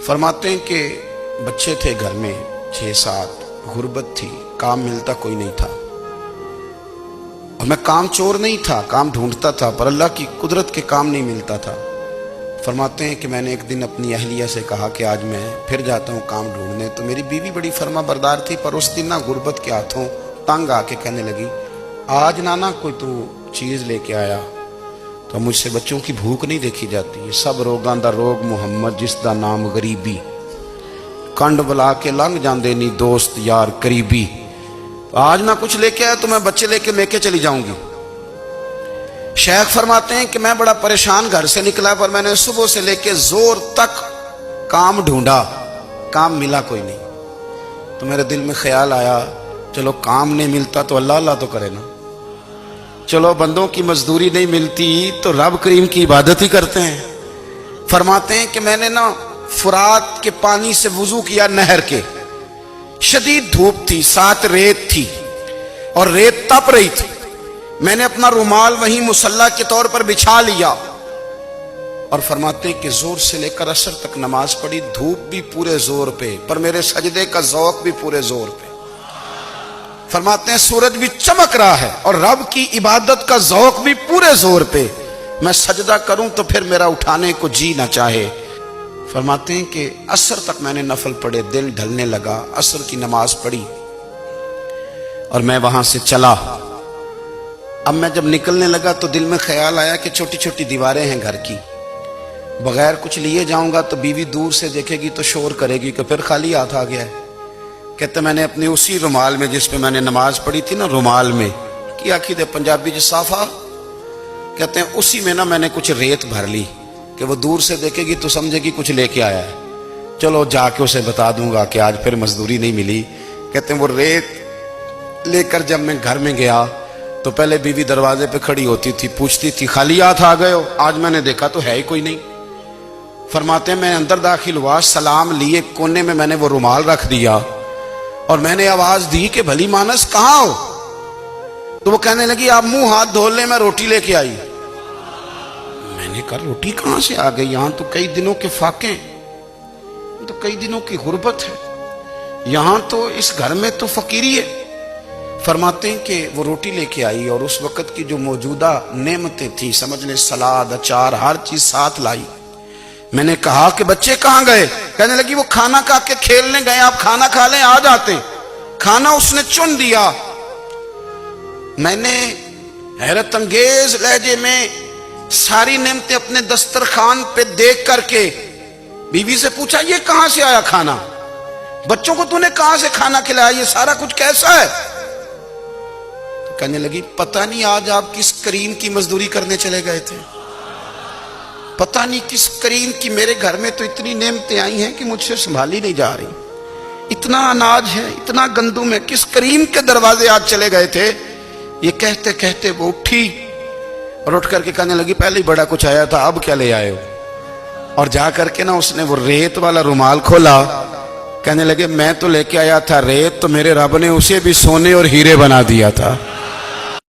فرماتے ہیں کہ بچے تھے گھر میں 6-7، غربت تھی، کام ملتا کوئی نہیں تھا، اور میں کام چور نہیں تھا، کام ڈھونڈتا تھا، پر اللہ کی قدرت کے کام نہیں ملتا تھا۔ فرماتے ہیں کہ میں نے ایک دن اپنی اہلیہ سے کہا کہ آج میں پھر جاتا ہوں کام ڈھونڈنے، تو میری بیوی بڑی فرما بردار تھی، پر اس دن غربت کے ہاتھوں تنگ آ کے کہنے لگی آج نانا کوئی تو چیز لے کے آیا، تو مجھ سے بچوں کی بھوک نہیں دیکھی جاتی ہے، سب روگاں دا روگ محمد جس دا نام غریبی، کنڈ بلا کے لنگ جاندے نہیں دوست یار قریبی، آج نہ کچھ لے کے آیا تو میں بچے لے کے میکے چلی جاؤں گی۔ شیخ فرماتے ہیں کہ میں بڑا پریشان گھر سے نکلا، پر میں نے صبح سے لے کے زور تک کام ڈھونڈا، کام ملا کوئی نہیں، تو میرے دل میں خیال آیا چلو کام نہیں ملتا تو اللہ اللہ تو کرے نا، چلو بندوں کی مزدوری نہیں ملتی تو رب کریم کی عبادت ہی کرتے ہیں۔ فرماتے ہیں کہ میں نے نا فرات کے پانی سے وضو کیا، نہر کے، شدید دھوپ تھی، ساتھ ریت تھی اور ریت تپ رہی تھی، میں نے اپنا رومال وہیں مصلی کے طور پر بچھا لیا، اور فرماتے ہیں کہ زور سے لے کر عصر تک نماز پڑھی، دھوپ بھی پورے زور پہ، پر میرے سجدے کا ذوق بھی پورے زور پہ۔ فرماتے ہیں سورج بھی چمک رہا ہے اور رب کی عبادت کا ذوق بھی پورے زور پہ، میں سجدہ کروں تو پھر میرا اٹھانے کو جی نہ چاہے۔ فرماتے ہیں کہ عصر تک میں نے نفل پڑھے، دل ڈھلنے لگا، عصر کی نماز پڑھی اور میں وہاں سے چلا۔ اب میں جب نکلنے لگا تو دل میں خیال آیا کہ چھوٹی چھوٹی دیواریں ہیں گھر کی، بغیر کچھ لیے جاؤں گا تو بیوی دور سے دیکھے گی تو شور کرے گی کہ پھر خالی ہاتھ آ گیا ہے۔ کہتے میں نے اپنی اسی رومال میں جس پہ میں نے نماز پڑھی تھی نا، رومال میں کی آخی دے پنجابی جو صافہ کہتے ہیں، اسی میں نا میں نے کچھ ریت بھر لی کہ وہ دور سے دیکھے گی تو سمجھے گی کچھ لے کے آیا ہے، چلو جا کے اسے بتا دوں گا کہ آج پھر مزدوری نہیں ملی۔ کہتے ہیں وہ ریت لے کر جب میں گھر میں گیا تو پہلے بیوی دروازے پہ کھڑی ہوتی تھی، پوچھتی تھی خالی ہاتھ آ گئے ہو؟ آج میں نے دیکھا تو ہے ہی کوئی نہیں۔ فرماتے ہیں میں اندر داخل ہوا، سلام لیے، کونے میں نے وہ رومال رکھ دیا اور میں نے آواز دی کہ بھلی مانس کہاں ہو؟ تو وہ کہنے لگی آپ منہ ہاتھ دھو لیں، میں روٹی لے کے آئی۔ میں نے کہا روٹی کہاں سے آ گئی؟ یہاں تو کئی دنوں کے فاقے، تو کئی دنوں کی غربت ہے، یہاں تو اس گھر میں تو فقیری ہے۔ فرماتے ہیں کہ وہ روٹی لے کے آئی اور اس وقت کی جو موجودہ نعمتیں تھیں، سمجھ لیں سلاد، اچار، ہر چیز ساتھ لائی۔ میں نے کہا کہ بچے کہاں گئے؟ کہنے لگی وہ کھانا کھا کے کھیلنے گئے، آپ کھانا کھا لیں آ جاتے۔ کھانا اس نے چن دیا۔ میں نے حیرت انگیز لہجے میں ساری نعمتیں اپنے دسترخوان پہ دیکھ کر کے بیوی سے پوچھا یہ کہاں سے آیا کھانا؟ بچوں کو تو نے کہاں سے کھانا کھلایا؟ یہ سارا کچھ کیسا ہے؟ تو کہنے لگی پتہ نہیں آج آپ کس کریم کی مزدوری کرنے چلے گئے تھے، پتہ نہیں کس کریم کی، میرے گھر میں تو اتنی نعمتیں آئی ہیں کہ مجھ سے سنبھالی نہیں جا رہی، اتنا اناج ہے، اتنا گندم ہے، کس کریم کے دروازے آج چلے گئے تھے؟ یہ کہتے کہتے وہ اٹھی اور اٹھ کر کے کہنے لگی پہلے ہی بڑا کچھ آیا تھا، اب کیا لے آئے ہو؟ اور جا کر کے نا اس نے وہ ریت والا رومال کھولا، کہنے لگے میں تو لے کے آیا تھا ریت، تو میرے رب نے اسے بھی سونے اور ہیرے بنا دیا تھا۔